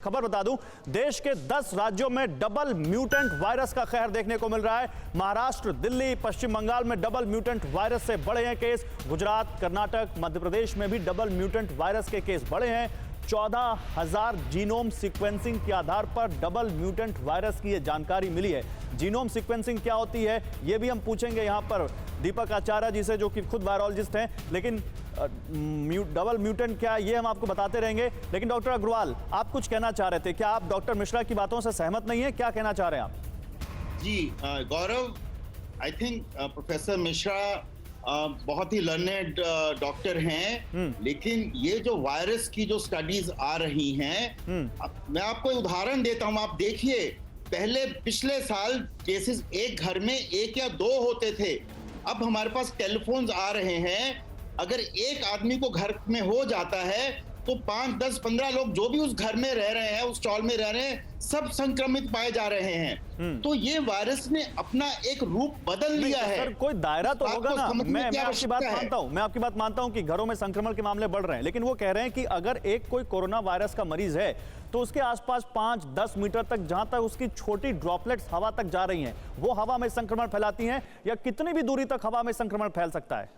खबर बता दूं, देश के 10 राज्यों में डबल म्यूटेंट वायरस का कहर देखने को मिल रहा है। महाराष्ट्र, दिल्ली, पश्चिम बंगाल में डबल म्यूटेंट वायरस से बढ़े हैं केस। गुजरात, कर्नाटक, मध्य प्रदेश में भी डबल म्यूटेंट वायरस के केस बढ़े हैं। 14,000 जीनोम सीक्वेंसिंग के आधार पर डबल म्यूटेंट वायरस की यह जानकारी मिली है। जीनोम सीक्वेंसिंग क्या होती है ये भी हम पूछेंगे यहां पर दीपक आचार्य जी से, जो कि खुद वायरोलॉजिस्ट हैं, लेकिन डबल म्यूटेंट क्या ये हम आपको बताते रहेंगे। लेकिन डॉक्टर अग्रवाल, आप कुछ कहना चाह रहे थे, क्या आप डॉक्टर मिश्रा की बातों से सहमत नहीं है? क्या कहना चाह रहे हैं आप? जी गौरव, आई थिंक प्रोफेसर मिश्रा बहुत ही लर्नेड डॉक्टर हैं, लेकिन ये जो वायरस की जो स्टडीज आ रही हैं, मैं आपको उदाहरण देता हूं। आप देखिए, पहले पिछले साल केसेस एक घर में 1 या 2 होते थे। अब हमारे पास टेलीफोन्स आ रहे हैं। अगर एक आदमी को घर में हो जाता है तो 5, 10, 15 लोग जो भी उस घर में रह रहे हैं, उस स्टॉल में रह रहे हैं, सब संक्रमित पाए जा रहे हैं। तो ये वायरस ने अपना एक रूप बदल लिया है। सर, कोई दायरा तो होगा ना। मैं आपकी बात मानता हूं कि घरों में संक्रमण के मामले बढ़ रहे हैं, लेकिन वो कह रहे हैं कि अगर एक कोई कोरोना वायरस का मरीज है तो उसके आसपास 5-10 मीटर तक, जहां तक उसकी छोटी ड्रॉपलेट्स हवा तक जा रही हैं, वो हवा में संक्रमण फैलाती हैं, या कितनी भी दूरी तक हवा में संक्रमण फैल सकता है?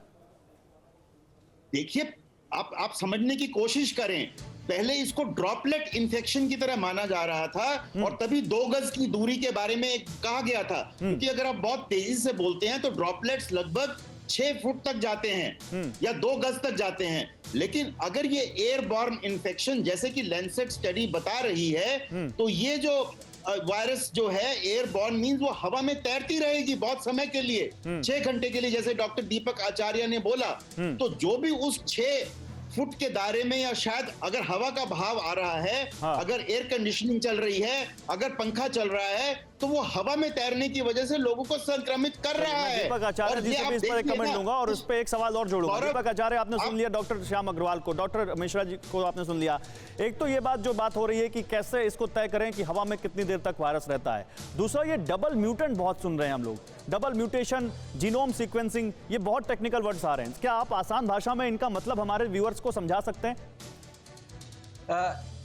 देखिए, आप समझने की कोशिश करें। पहले इसको ड्रॉपलेट इन्फेक्शन की तरह माना जा रहा था, और तभी 2 गज की दूरी के बारे में कहा गया था, क्योंकि अगर आप बहुत तेजी से बोलते हैं तो ड्रॉपलेट्स लगभग 6 फुट तक जाते हैं या 2 गज तक जाते हैं। लेकिन अगर ये एयरबॉर्न इन्फेक्शन, जैसे कि लैंसेट स्टडी बता रही है, तो ये जो वायरस जो है एयरबॉर्न मींस वो हवा में तैरती रहेगी बहुत समय के लिए, 6 घंटे के लिए, जैसे डॉक्टर दीपक आचार्य ने बोला। तो जो भी उस 6 फुट के दायरे में, या शायद अगर हवा का बहाव आ रहा है, अगर एयर कंडीशनिंग चल रही है, अगर पंखा चल रहा है, तो वो हवा में तैरने की वजह से लोगों को संक्रमित कर रहा है। दीपक आचार्य जी से भी इस पर एक कमेंट लूंगा, और उस पर एक सवाल और जोड़ूंगा। दीपक आचार्य, आपने सुन लिया डॉक्टर श्याम अग्रवाल को, डॉक्टर मिश्रा जी को आपने सुन लिया। एक तो ये बात हो रही है कि कैसे इसको तय करें कि हवा में कितनी देर तक वायरस रहता है। दूसरा, ये डबल म्यूटेंट बहुत सुन रहे हैं हम लोग, डबल म्यूटेशन, जीनोम सीक्वेंसिंग, ये बहुत टेक्निकल वर्ड्स आ रहे हैं। क्या आप आसान भाषा में इनका मतलब हमारे व्यूअर्स को समझा सकते हैं?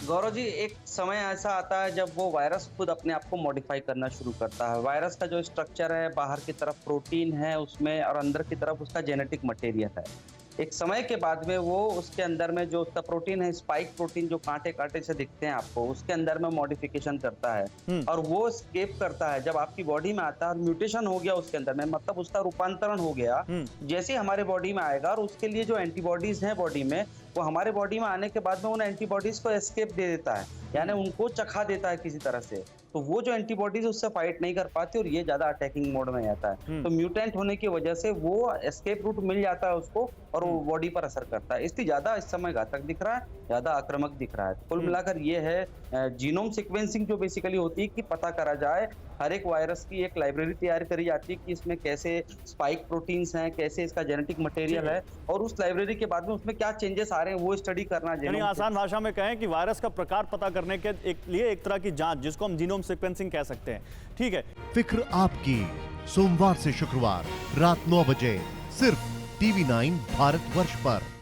गौरव जी, एक समय ऐसा आता है जब वो वायरस खुद अपने आप को मॉडिफाई करना शुरू करता है। वायरस का जो स्ट्रक्चर है, बाहर की तरफ प्रोटीन है उसमें, और अंदर की तरफ उसका जेनेटिक मटेरियल है। एक समय के बाद में वो उसके अंदर में जो उसका प्रोटीन है, स्पाइक प्रोटीन, जो कांटे कांटे से दिखते हैं आपको, उसके अंदर में मॉडिफिकेशन करता है, और वो स्केप करता है। जब आपकी बॉडी में आता है और म्यूटेशन हो गया उसके अंदर में, मतलब उसका रूपांतरण हो गया, जैसे ही हमारे बॉडी में आएगा, और उसके लिए जो एंटीबॉडीज हैं बॉडी में, वो हमारे बॉडी में आने के बाद में उन एंटीबॉडीज को एस्केप दे देता है, यानी उनको चखा देता है किसी तरह से। तो वो जो एंटीबॉडीज उससे फाइट नहीं कर पाती, और ये ज्यादा अटैकिंग मोड में आता है। तो म्यूटेंट होने की वजह से वो एस्केप रूट मिल जाता है उसको, और वो बॉडी पर असर करता है, इसलिए ज्यादा इस समय घातक दिख रहा है, ज्यादा आक्रामक दिख रहा है। कुल मिलाकर ये है जीनोम सीक्वेंसिंग, जो बेसिकली होती है कि पता करा जाए, हर एक वायरस की एक लाइब्रेरी तैयार करी जाती है कि इसमें कैसे स्पाइक प्रोटीन्स हैं, कैसे इसका जेनेटिक मटेरियल है, और उस लाइब्रेरी के बाद में उसमें क्या चेंजेस आ रहे हैं वो स्टडी करना। यानी आसान भाषा में कहें कि वायरस का प्रकार पता करने के लिए एक तरह की जांच, जिसको हम जीनोम सीक्वेंसिंग कह सकते हैं। ठीक है। फिक्र आपकी, सोमवार से शुक्रवार रात 9 बजे, सिर्फ TV9 भारतवर्ष पर।